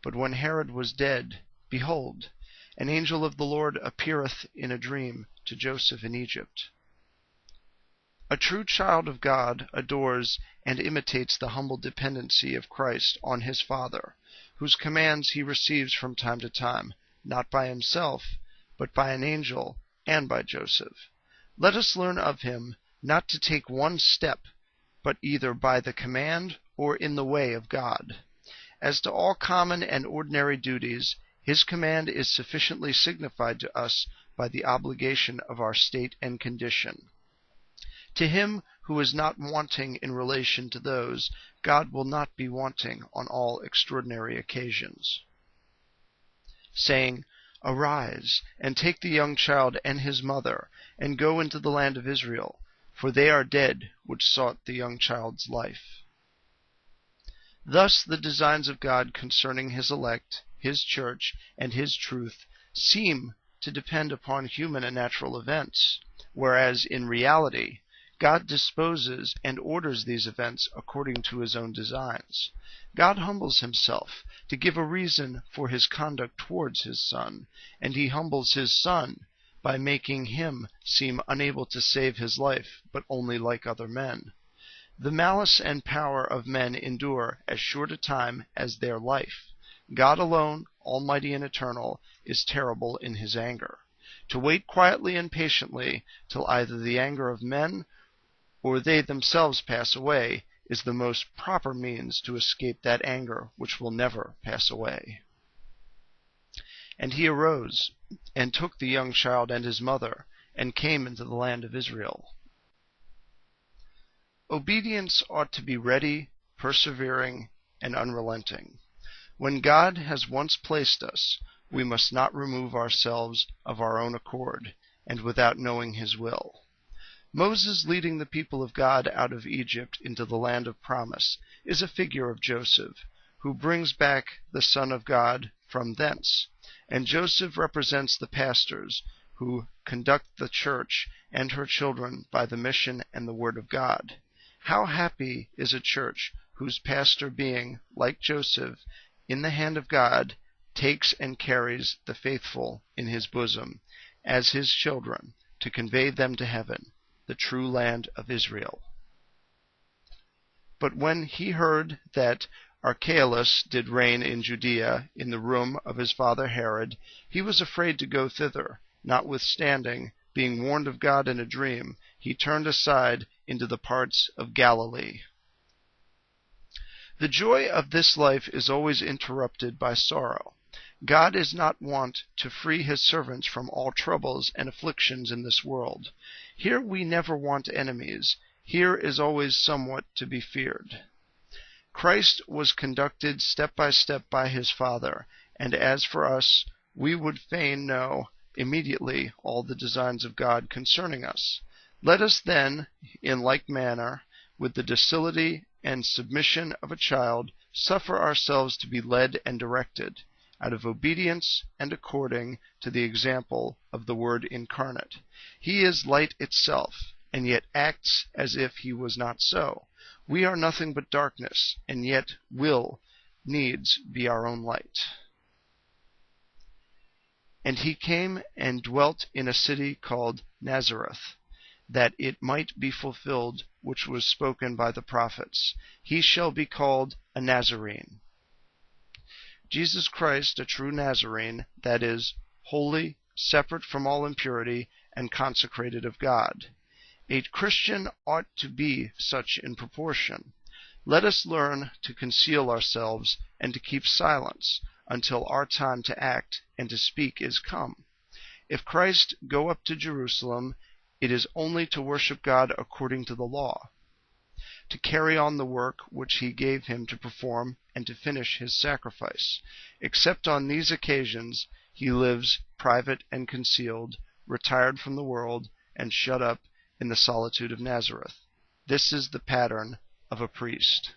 But when Herod was dead, behold, an angel of the Lord appeareth in a dream to Joseph in Egypt. A true child of God adores and imitates the humble dependency of Christ on his Father, whose commands he receives from time to time, not by himself, but by an angel and by Joseph. Let us learn of him not to take one step, but either by the command or in the way of God. As to all common and ordinary duties, his command is sufficiently signified to us by the obligation of our state and condition. To him who is not wanting in relation to those, God will not be wanting on all extraordinary occasions. Saying, Arise, and take the young child and his mother, and go into the land of Israel, for they are dead which sought the young child's life. Thus the designs of God concerning his elect, his church, and his truth seem to depend upon human and natural events, whereas in reality God disposes and orders these events according to his own designs. God humbles himself to give a reason for his conduct towards his Son, and he humbles his Son by making him seem unable to save his life, but only like other men. The malice and power of men endure as short a time as their life. God alone, almighty and eternal, is terrible in his anger. To wait quietly and patiently till either the anger of men or they themselves pass away, is the most proper means to escape that anger which will never pass away. And he arose, and took the young child and his mother, and came into the land of Israel. Obedience ought to be ready, persevering, and unrelenting. When God has once placed us, we must not remove ourselves of our own accord, and without knowing his will. Moses leading the people of God out of Egypt into the land of promise is a figure of Joseph, who brings back the Son of God from thence, and Joseph represents the pastors who conduct the church and her children by the mission and the word of God. How happy is a church whose pastor, being, like Joseph, in the hand of God, takes and carries the faithful in his bosom as his children to convey them to heaven, the true land of Israel. But when he heard that Archelaus did reign in Judea in the room of his father Herod, he was afraid to go thither. Notwithstanding, being warned of God in a dream, he turned aside into the parts of Galilee. The joy of this life is always interrupted by sorrow. God is not wont to free his servants from all troubles and afflictions in this world. Here we never want enemies. Here is always somewhat to be feared. Christ was conducted step by step by his Father, and as for us, we would fain know immediately all the designs of God concerning us. Let us then, in like manner, with the docility and submission of a child, suffer ourselves to be led and directed, out of obedience and according to the example of the Word incarnate. He is light itself, and yet acts as if he was not so. We are nothing but darkness, and yet will needs be our own light. And he came and dwelt in a city called Nazareth, that it might be fulfilled which was spoken by the prophets, He shall be called a Nazarene. Jesus Christ, a true Nazarene, that is, holy, separate from all impurity, and consecrated of God. A Christian ought to be such in proportion. Let us learn to conceal ourselves and to keep silence until our time to act and to speak is come. If Christ go up to Jerusalem, it is only to worship God according to the law, to carry on the work which he gave him to perform, and to finish his sacrifice. Except on these occasions, he lives private and concealed, retired from the world, and shut up in the solitude of Nazareth. This is the pattern of a priest.